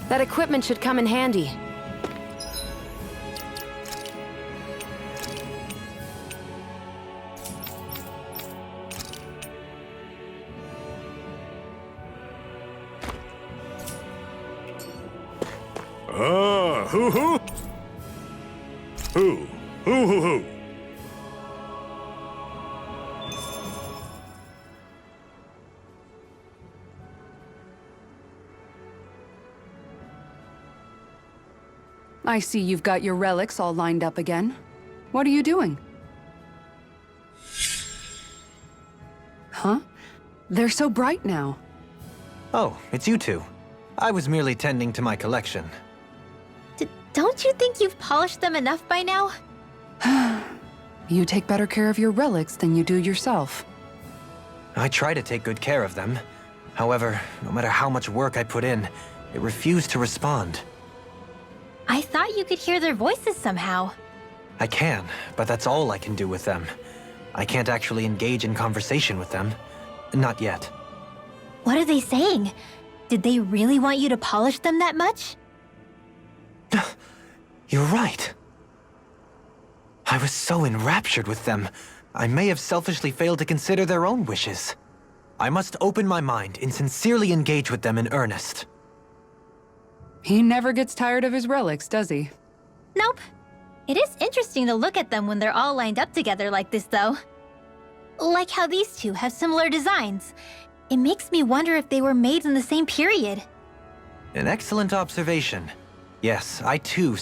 That equipment should come in handy. Hoo-hoo? Who? Hoo-hoo-hoo? I see you've got your relics all lined up again. What are you doing? Huh? They're so bright now. Oh, it's you two. I was merely tending to my collection. Don't you think you've polished them enough by now? You take better care of your relics than you do yourself. I try to take good care of them. However, no matter how much work I put in, it refused to respond. I thought you could hear their voices somehow. I can, but that's all I can do with them. I can't actually engage in conversation with them. Not yet. What are they saying? Did they really want you to polish them that much? You're right. I was so enraptured with them, I may have selfishly failed to consider their own wishes. I must open my mind and sincerely engage with them in earnest. He never gets tired of his relics, does he? Nope. It is interesting to look at them when they're all lined up together like this, though. Like how these two have similar designs. It makes me wonder if they were made in the same period. An excellent observation. Yes, I too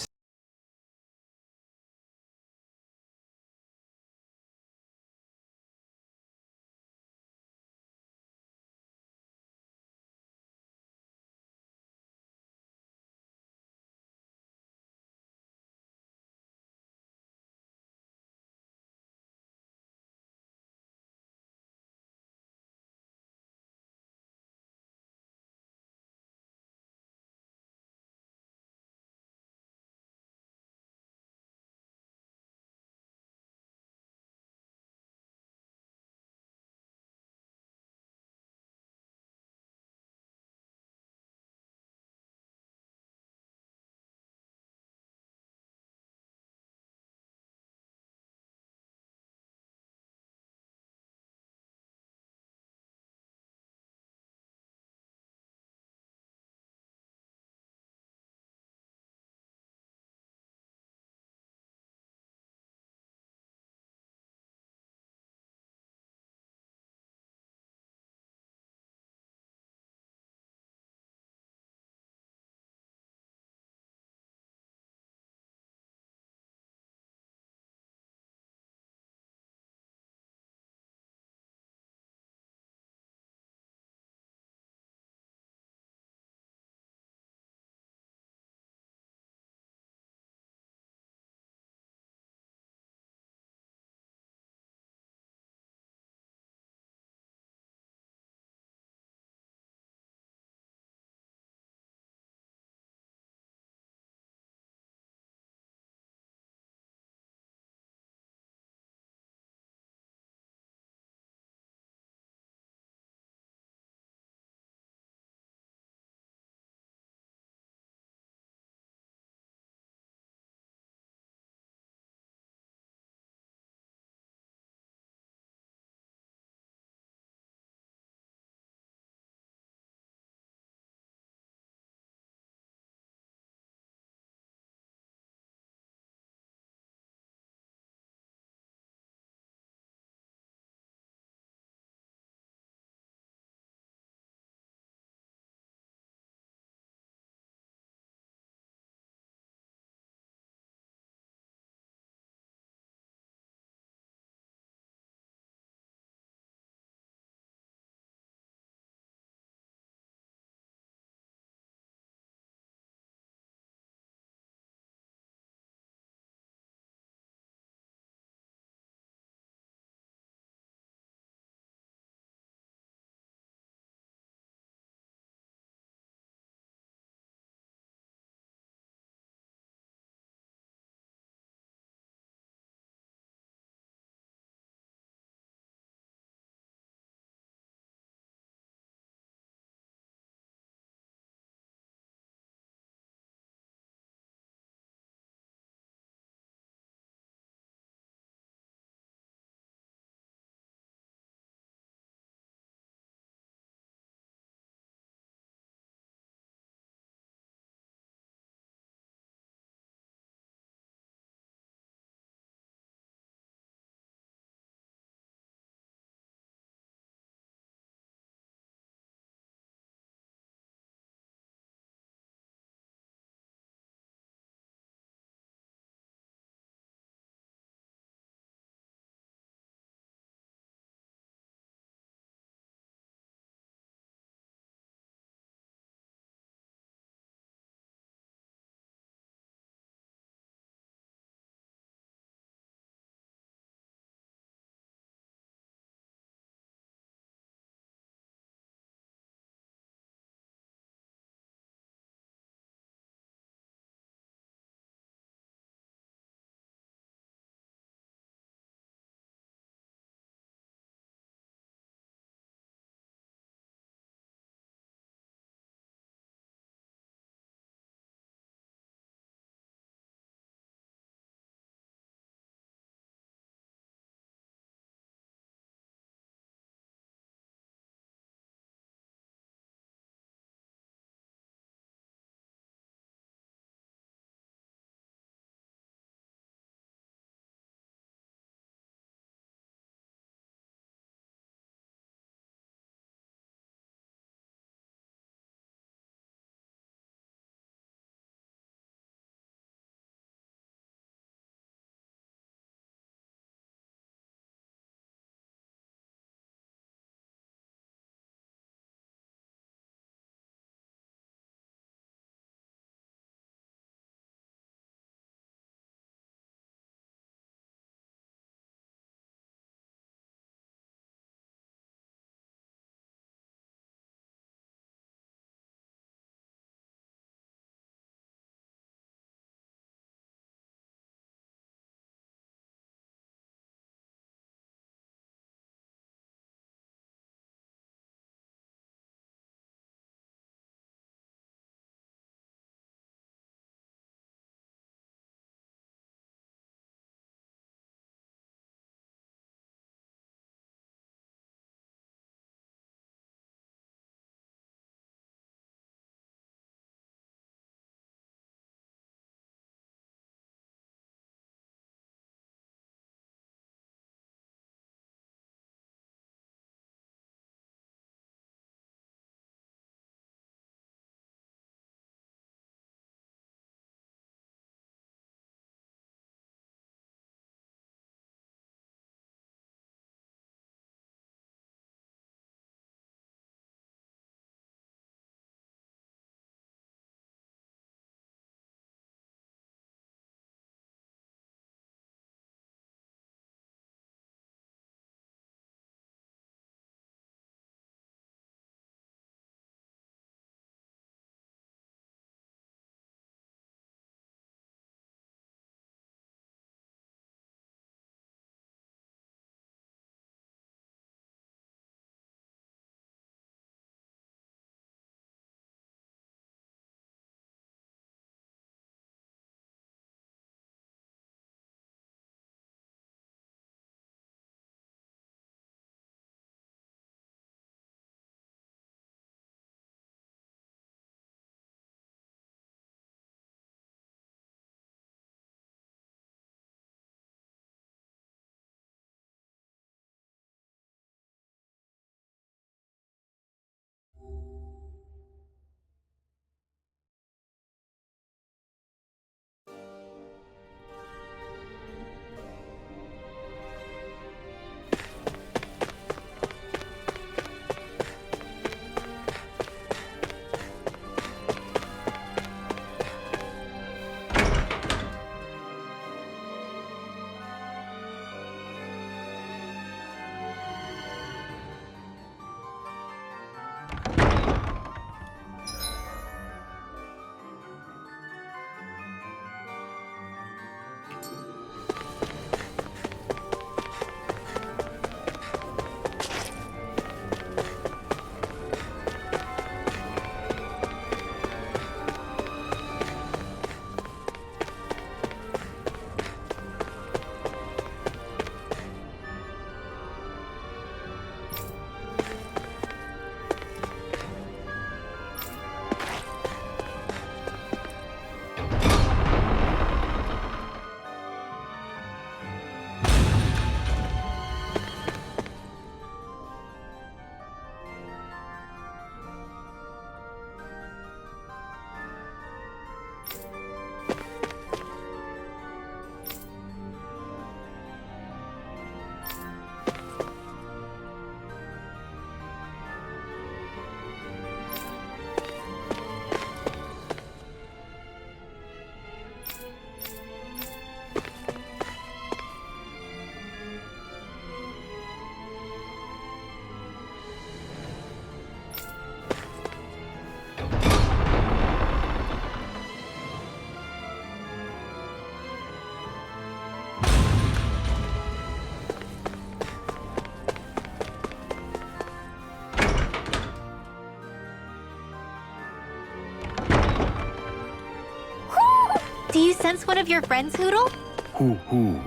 Do you sense one of your friends, Hootle? Who? Who?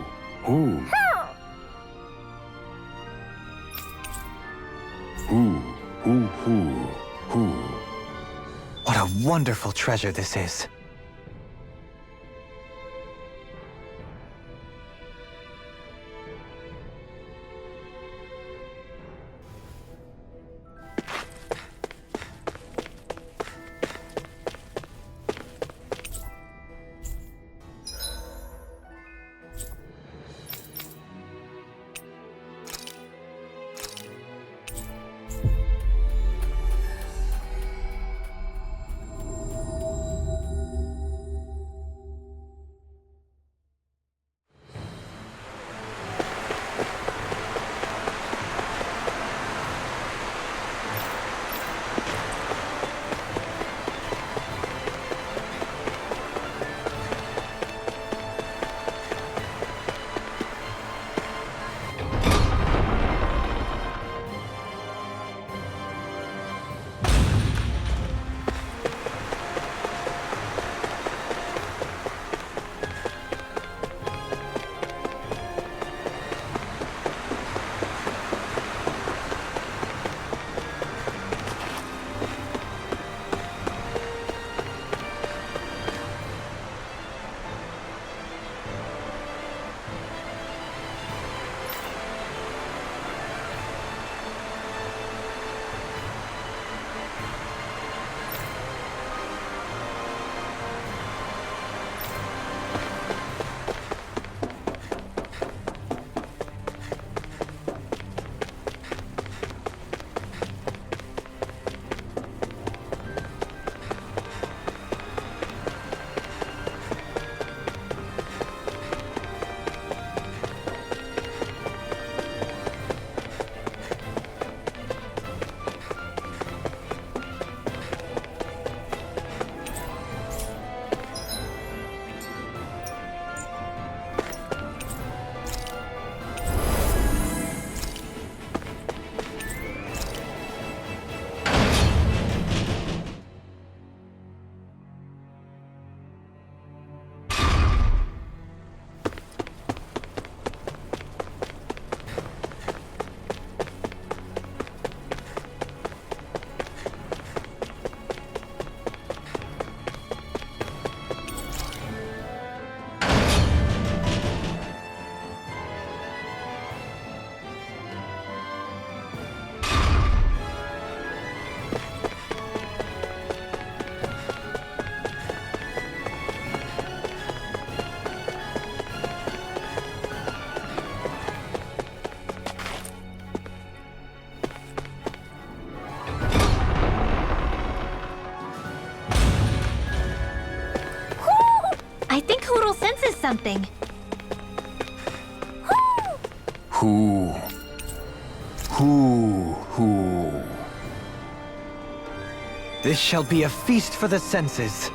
Who? Who? What a wonderful treasure this is. something. Who? This shall be a feast for the senses.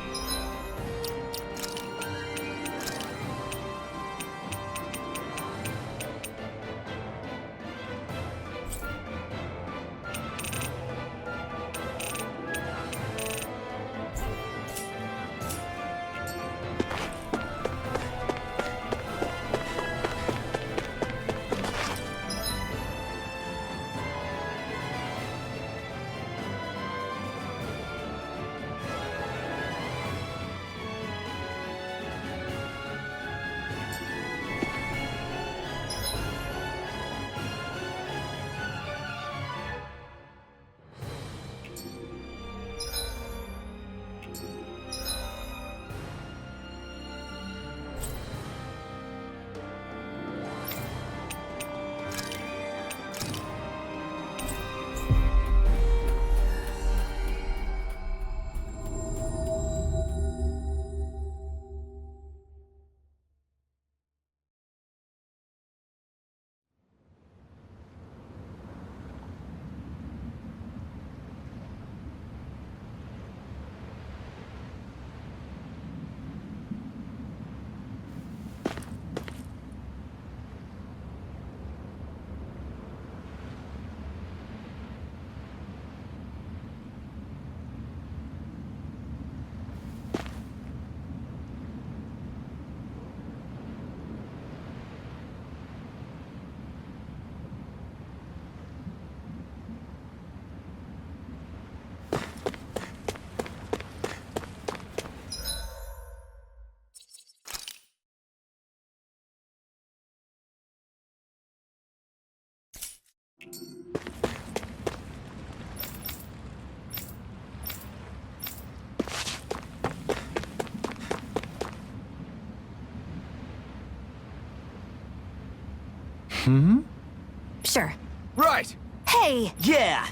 Sure. Right! Hey! Yeah!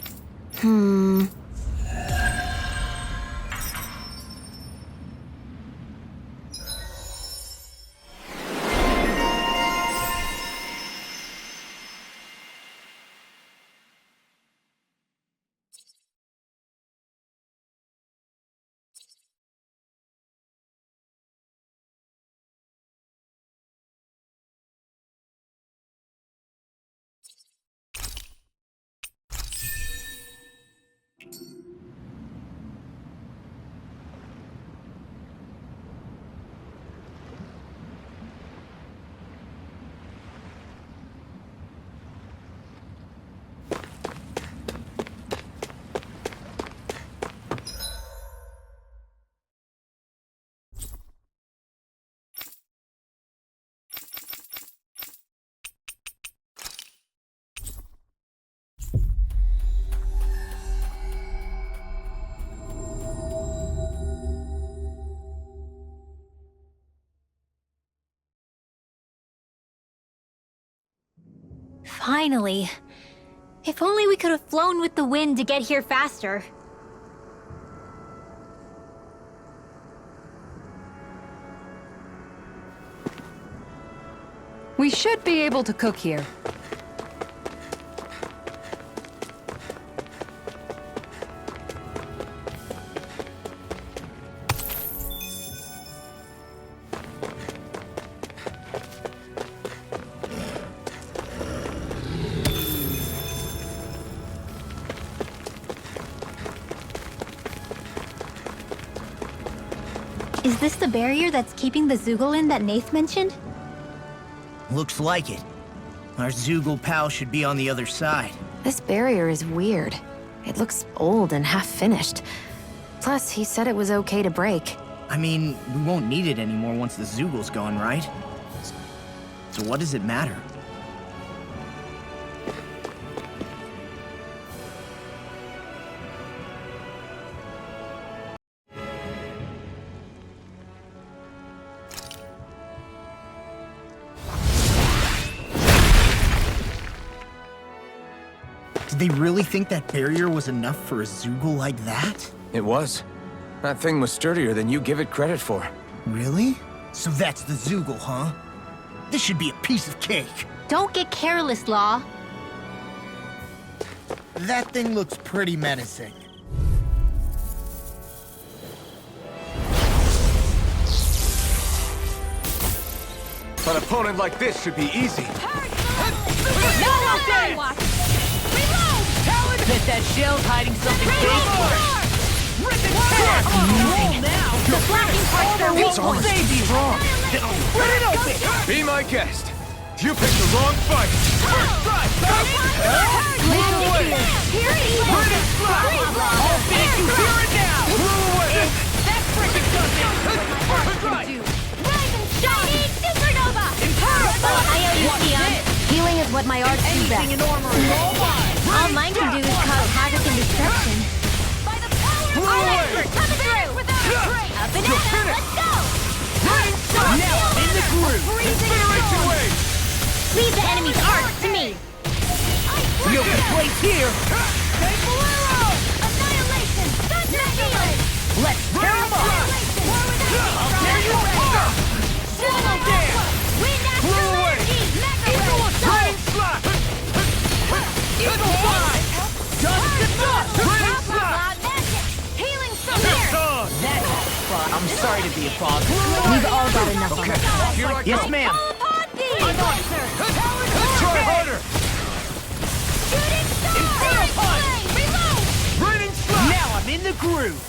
Finally. If only we could have flown with the wind to get here faster. We should be able to cook here. Is this the barrier that's keeping the Zoogle that Nath mentioned? Looks like it. Our Zoogle pal should be on the other side. This barrier is weird. It looks old and half-finished. Plus, he said it was okay to break. I mean, we won't need it anymore once the Zoogle's gone, right? So what does it matter? Did they really think that barrier was enough for a Zoogle like that? It was. That thing was sturdier than you give it credit for. Really? So that's the Zoogle, huh? This should be a piece of cake. Don't get careless, Law. That thing looks pretty menacing. An opponent like this should be easy. Bet that shell's hiding something tasteful. The blocking part's their weak It's on. point. May be wrong. Split it open. Be my guest. You picked the wrong fight. Lead the way. Here it is. I'll finish you here and now. That freaking does it. Rise and shine. Supernova. I owe you, Sion. Healing is what my arts do Anything in best. armor is all mine. All mine can do is cause havoc and destruction. By the power of all experts coming through. A banana. Let's go. Now I'm in the groove. Incineration wave. Leave the enemy's arts to me. No place here. Annihilation. Thunder shield. Let's tear them up. I'll tear you apart. Swallow down. Wind after energy. Mega Into a wave. train slap. Into five. Dust to dust. Train slap. Healing from here. That's fun. I'm sorry to be a bother. We've all got enough of it. Here I Yes, go. ma'am. All upon thee. Try harder. Shooting star. Inferno punch. Reload. Raining slap. Now I'm in the groove.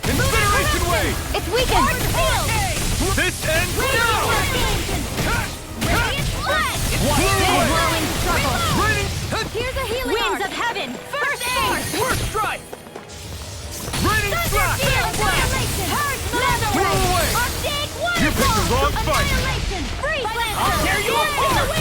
Incineration wave. It's weakened. This ends now. Radiant flood. Whirlwind struggle. Raining. Here's a healing Winds of heaven. First aid. First strike. Raining slap. Annihilation. Leather Whirlwind. Arctic You picked the wrong fight. Annihilation. Freeze I'll tear you apart.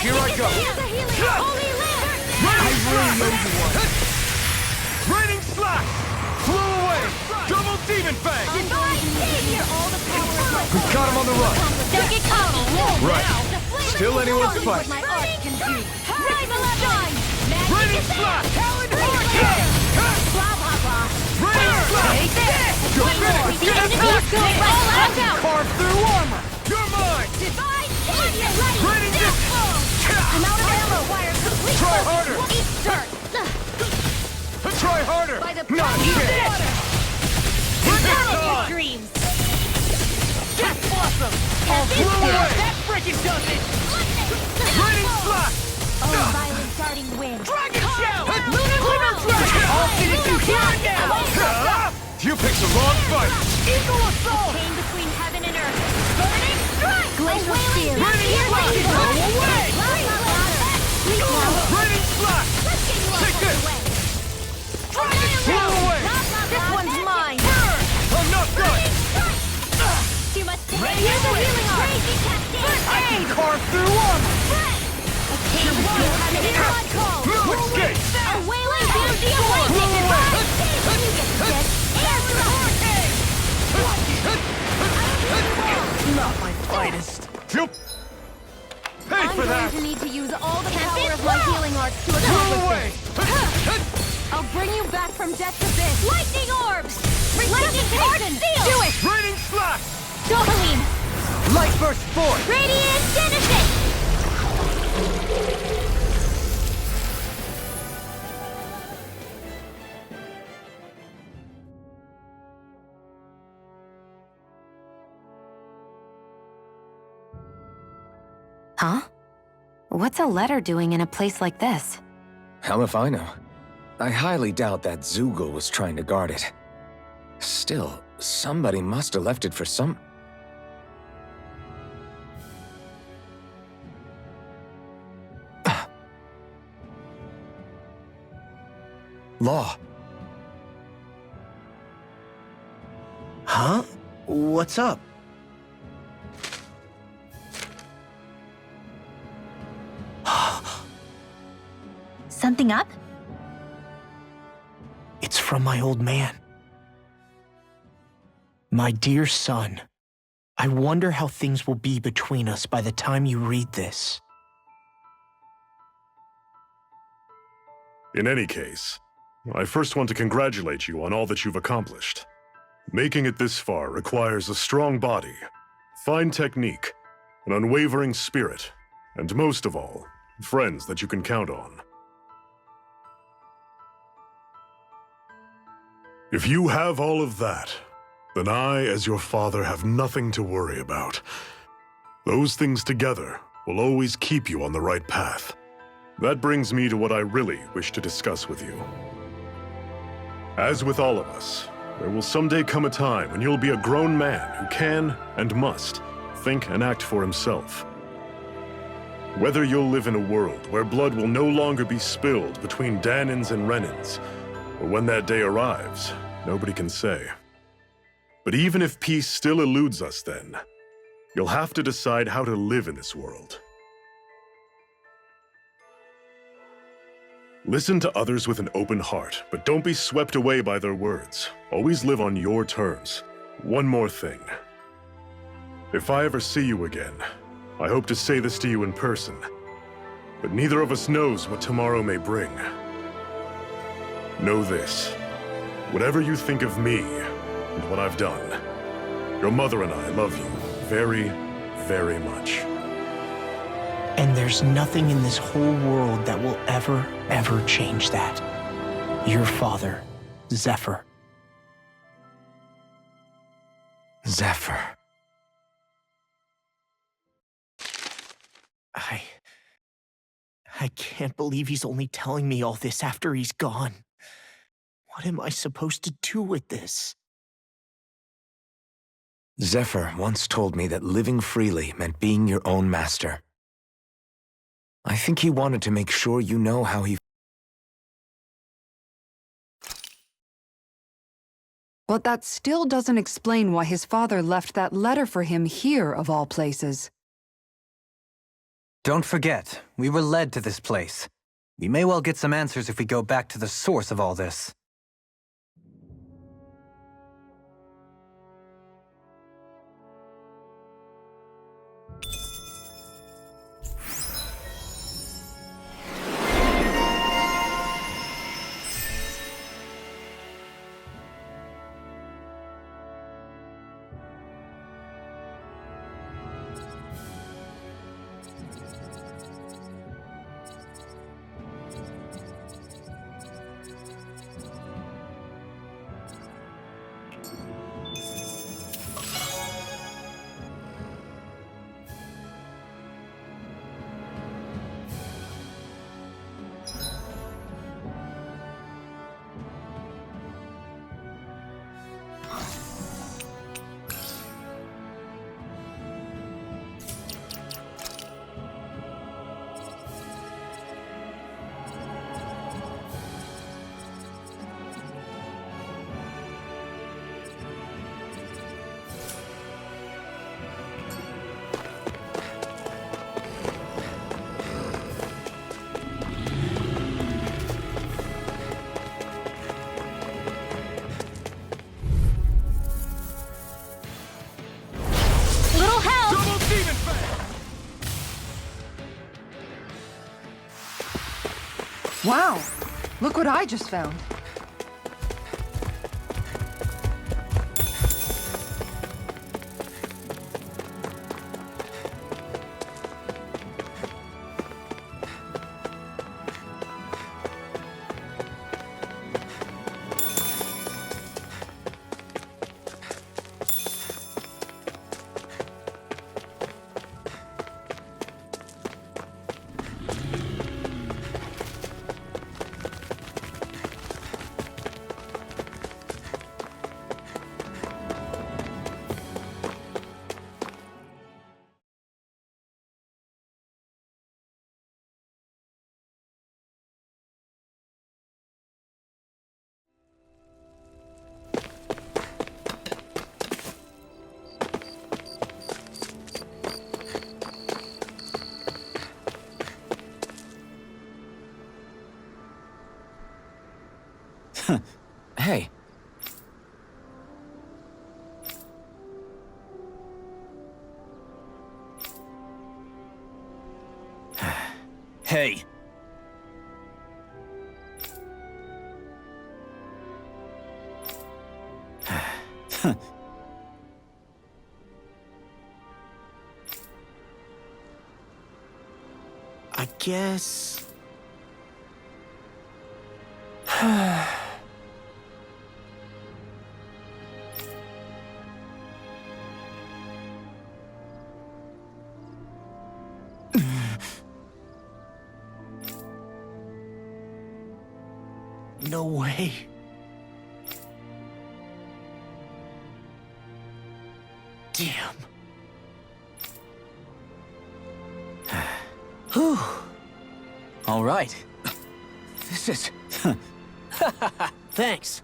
Here I go. Raining slash! Flew away! Double demon fang! We got him on the run. Don't get caught. Right. Still anyone's fight. Raining slash! Raining slash! Go finish! Get attacked! Carve through armor! You're mine! Raining distance! I'm out of ammo. Wire complete. Try harder! Eat dirt. Try harder! Not a chance! Your dreams. That's awesome! Flew away! That freaking does it! Raining slash! Oh, violent darting wind. Dragon Shell! Lunar Dragon! I'll finish you here and now! You picked the wrong fight! Eagle Assault! Chain between heaven and earth. Burning strike. Glacial spear. Raining slash! Go away! Raining slash! Take this! Flew away! This one's mine. I'm not done! Too much damage. Here's a healing arm. Crazy cascade. I can carve through armor! Chain between heaven and earth. No escape! A wailing beauty awakening. You get dead. Air Not my finest. You'll pay I'm for going that! to need to use all the power of my healing arts to Flew accomplish away! this. I'll bring you back from death's abyss. Lightning orbs! Resuscitation! Do it! Raining slash! Dopamine! Light burst forth! Radiant Genesis! Huh? What's a letter doing in a place like this? Hell if I know. I highly doubt that Zoogle was trying to guard it. Still, somebody must have left it for some... Law. Huh? What's up? Something up? It's from my old man. My dear son, I wonder how things will be between us by the time you read this. In any case, I first want to congratulate you on all that you've accomplished. Making it this far requires a strong body, fine technique, an unwavering spirit, and most of all, friends that you can count on. If you have all of that, then I, as your father, have nothing to worry about. Those things together will always keep you on the right path. That brings me to what I really wish to discuss with you. As with all of us, there will someday come a time when you'll be a grown man who can and must think and act for himself. Whether you'll live in a world where blood will no longer be spilled between Danins and Renins, or when that day arrives, nobody can say. But even if peace still eludes us then, you'll have to decide how to live in this world. Listen to others with an open heart, but don't be swept away by their words. Always live on your terms. One more thing. If I ever see you again, I hope to say this to you in person, but neither of us knows what tomorrow may bring. Know this. Whatever you think of me and what I've done, your mother and I love you very, very much. And there's nothing in this whole world that will ever change that. Your father, Zephyr. Zephyr. I can't believe he's only telling me all this after he's gone. What am I supposed to do with this? Zephyr once told me that living freely meant being your own master. I think he wanted to make sure you know how he... But that still doesn't explain why his father left that letter for him here, of all places. Don't forget, we were led to this place. We may well get some answers if we go back to the source of all this. Little help! Double demon fan! Wow! Look what I just found. Hey. Hey. I guess. No way. Damn. Whew. All right. This is. Thanks.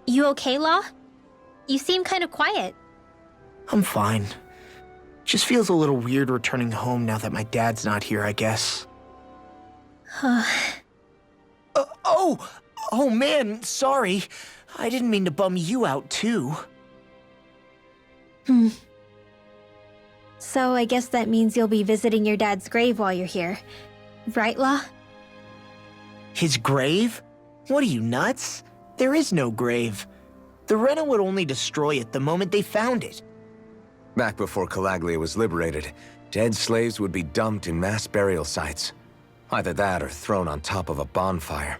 You okay, Law? You seem kind of quiet. I'm fine. Just feels a little weird returning home now that my dad's not here, I guess. Oh man, sorry. I didn't mean to bum you out too. So I guess that means you'll be visiting your dad's grave while you're here. Right, Law? His grave? What are you, nuts? There is no grave. The Rena would only destroy it the moment they found it. Back before Calaglia was liberated, dead slaves would be dumped in mass burial sites. Either that or thrown on top of a bonfire.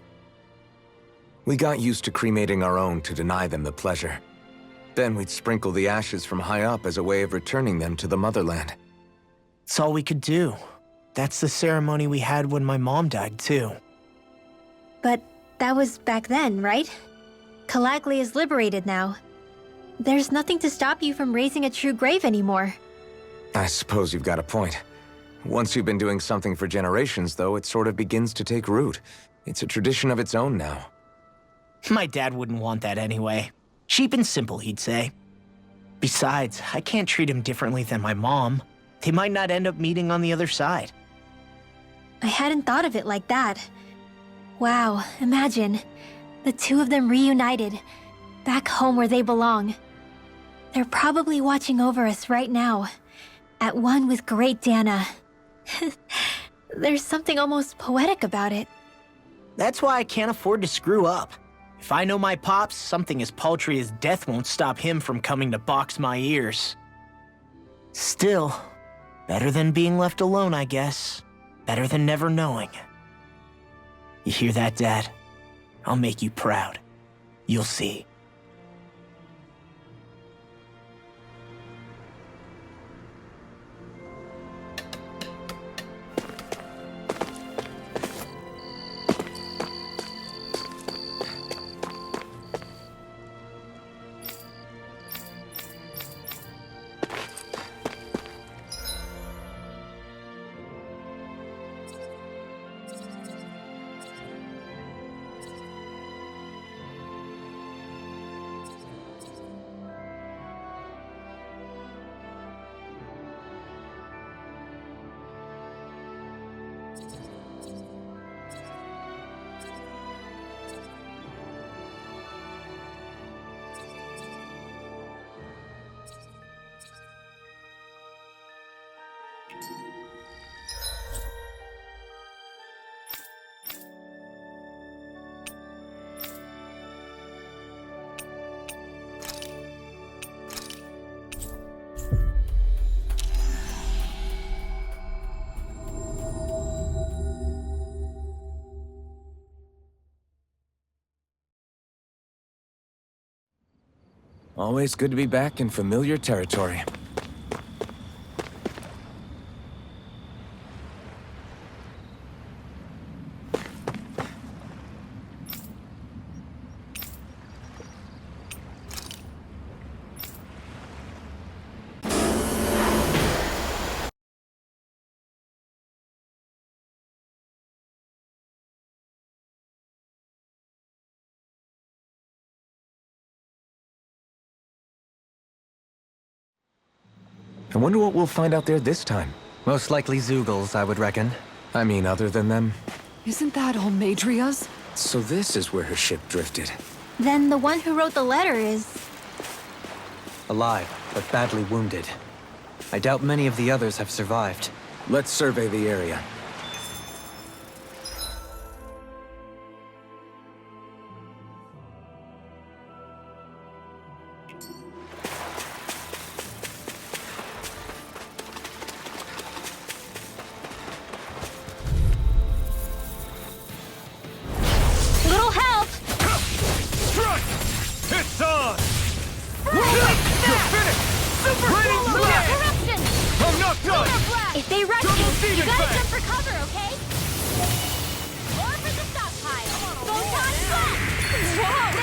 We got used to cremating our own to deny them the pleasure. Then we'd sprinkle the ashes from high up as a way of returning them to the motherland. It's all we could do. That's the ceremony we had when my mom died, too. But that was back then, right? Calaglia is liberated now. There's nothing to stop you from raising a true grave anymore. I suppose you've got a point. Once you've been doing something for generations, though, it sort of begins to take root. It's a tradition of its own now. My dad wouldn't want that anyway. Cheap and simple, he'd say. Besides, I can't treat him differently than my mom. They might not end up meeting on the other side. I hadn't thought of it like that. Wow, imagine. The two of them reunited, back home where they belong. They're probably watching over us right now, at one with Great Dana. There's something almost poetic about it. That's why I can't afford to screw up. If I know my pops, something as paltry as death won't stop him from coming to box my ears. Still, better than being left alone, I guess. Better than never knowing. You hear that, Dad? I'll make you proud. You'll see. Always good to be back in familiar territory. I wonder what we'll find out there this time. Most likely Zeugles, I would reckon. I mean, other than them. Isn't that all Madria's? So this is where her ship drifted. Then the one who wrote the letter is... Alive, but badly wounded. I doubt many of the others have survived. Let's survey the area. Little help! Strike! It's on! Roll it! Super Raining Blast! Corruption! I'm not done! If they rush Double me, you Demon gotta Fang! jump for cover, okay? Or for the stockpile. Photon Blast! Whoa!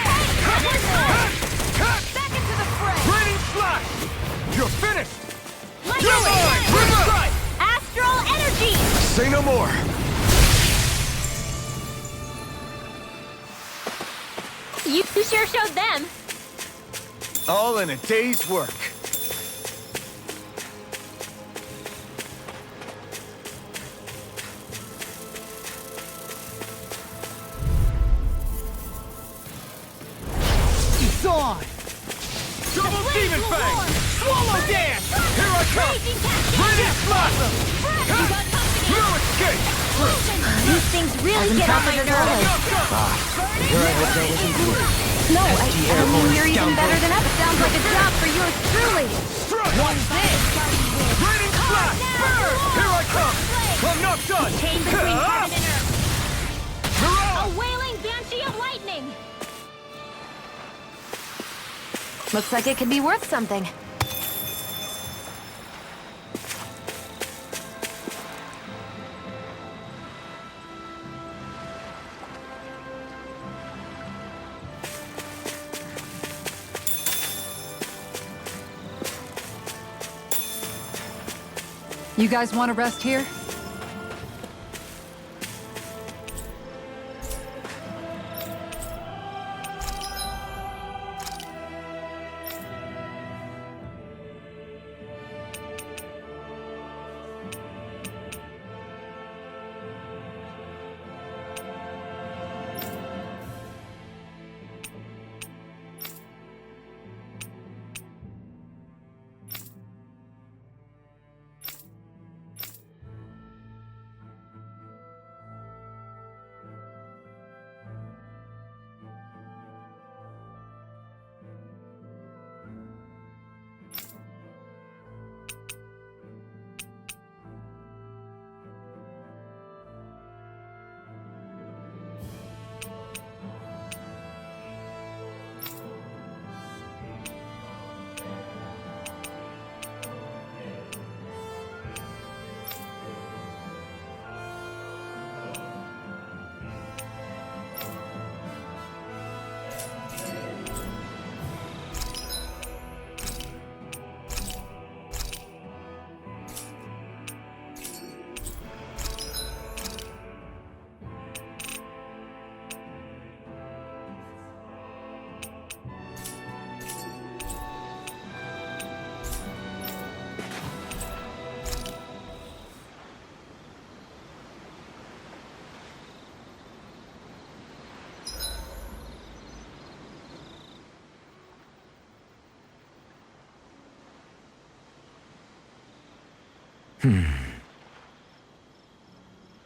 Hey! Back into the fray! Raining Slash! You're finished! Lightning River! Astral Energy! Say no more! You sure showed them. All in a day's work. It's on! Double Demon Fang! Swallow Dance! Here I come! Raging Cascade! Radiant Blossom! You got company! No escape! These things really get on my nerves. No, I mean, you're even better than ever. Sounds like a job for yours truly. What's this? Raining Slash! Burn! Here I come! I'm not done! Chain between heaven and earth. Mirage! A wailing banshee of lightning. Looks like it could be worth something. You guys want to rest here?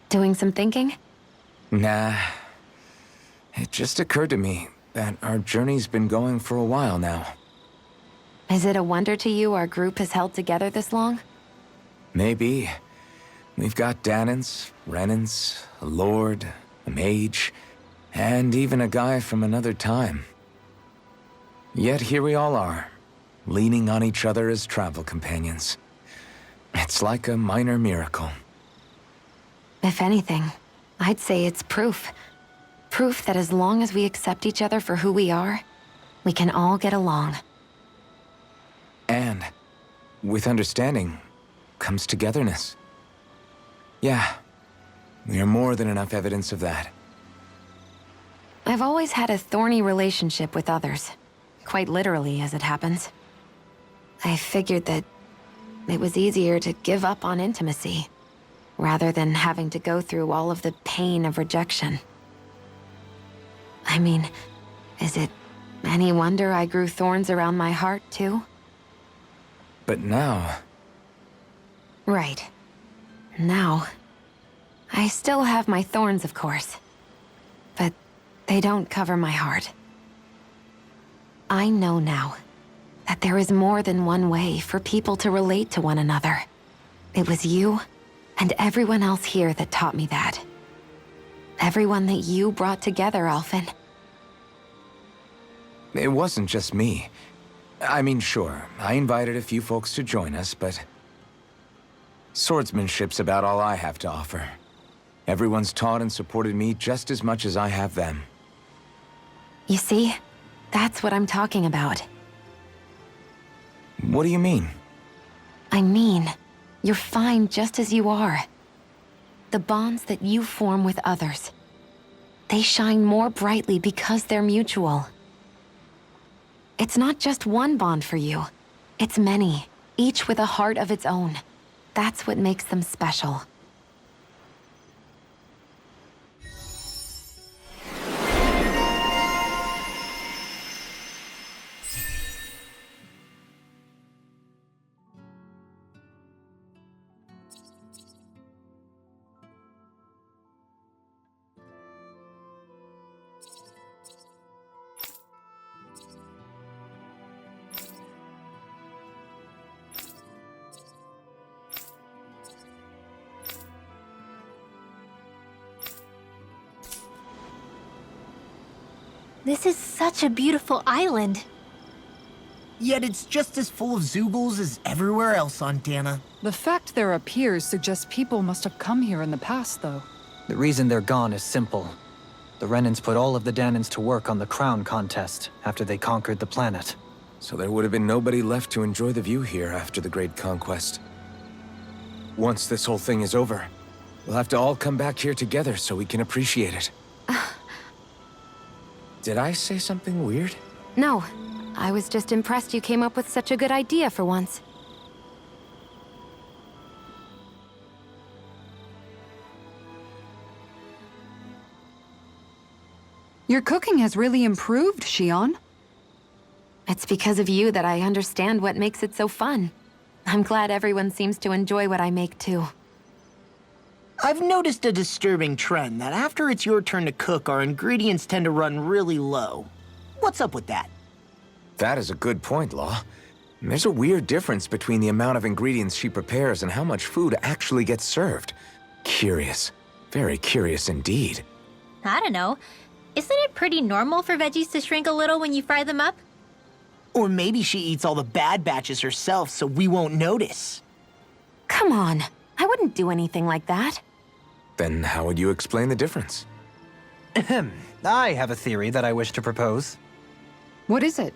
Doing some thinking? Nah. It just occurred to me that our journey's been going for a while now. Is it a wonder to you our group has held together this long? Maybe. We've got Danans, Renans, a lord, a mage, and even a guy from another time. Yet here we all are, leaning on each other as travel companions. It's like a minor miracle. If anything, I'd say it's proof. Proof that as long as we accept each other for who we are, we can all get along. And with understanding comes togetherness. Yeah, we are more than enough evidence of that. I've always had a thorny relationship with others. Quite literally, as it happens. I figured that it was easier to give up on intimacy, rather than having to go through all of the pain of rejection. I mean, is it any wonder I grew thorns around my heart, too? But now, Right. Now, I still have my thorns, of course. But they don't cover my heart. I know now that there is more than one way for people to relate to one another. It was you and everyone else here that taught me that. Everyone that you brought together, Alphen. it wasn't just me. I mean, sure, I invited a few folks to join us, but swordsmanship's about all I have to offer. Everyone's taught and supported me just as much as I have them. You see? That's what I'm talking about. What do you mean? I mean, you're fine just as you are. The bonds that you form with others, they shine more brightly because they're mutual. It's not just one bond for you. It's many, each with a heart of its own. That's what makes them special. This is such a beautiful island. Yet it's just as full of Zoogles as everywhere else on Dana. The fact there are piers suggests people must have come here in the past, though. The reason they're gone is simple. The Renans put all of the Danans to work on the crown contest after they conquered the planet. So there would have been nobody left to enjoy the view here after the Great Conquest. Once this whole thing is over, we'll have to all come back here together so we can appreciate it. Did I say something weird? No, I was just impressed you came up with such a good idea for once. Your cooking has really improved, Shion. It's because of you that I understand what makes it so fun. I'm glad everyone seems to enjoy what I make too. I've noticed a disturbing trend that after it's your turn to cook, our ingredients tend to run really low. What's up with that? That is a good point, Law. There's a weird difference between the amount of ingredients she prepares and how much food actually gets served. Curious. Very curious indeed. I don't know. Isn't it pretty normal for veggies to shrink a little when you fry them up? Or maybe she eats all the bad batches herself so we won't notice. Come on, I wouldn't do anything like that. Then how would you explain the difference? Ahem. I have a theory that I wish to propose. What is it?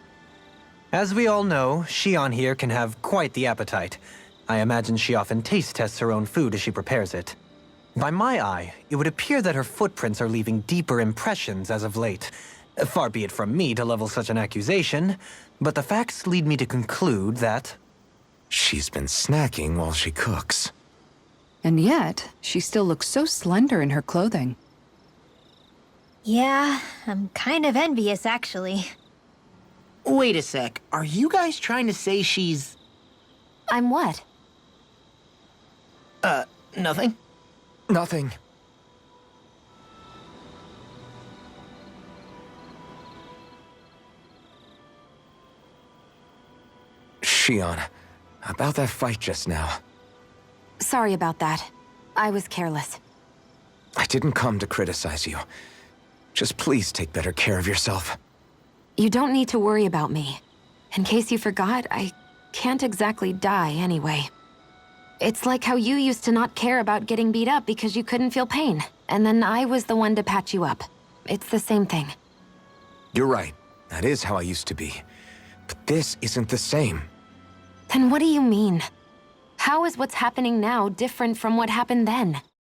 As we all know, Shion here can have quite the appetite. I imagine she often taste tests her own food as she prepares it. By my eye, it would appear that her footprints are leaving deeper impressions as of late. Far be it from me to level such an accusation, but the facts lead me to conclude that... She's been snacking while she cooks. And yet, she still looks so slender in her clothing. Yeah, I'm kind of envious, actually. Wait a sec, are you guys trying to say she's... I'm what? Nothing? Nothing. Shion, about that fight just now. Sorry about that. I was careless. I didn't come to criticize you. Just please take better care of yourself. You don't need to worry about me. In case you forgot, I can't exactly die anyway. It's like how you used to not care about getting beat up because you couldn't feel pain, and then I was the one to patch you up. It's the same thing. You're right. That is how I used to be. But this isn't the same. Then what do you mean? How is what's happening now different from what happened then?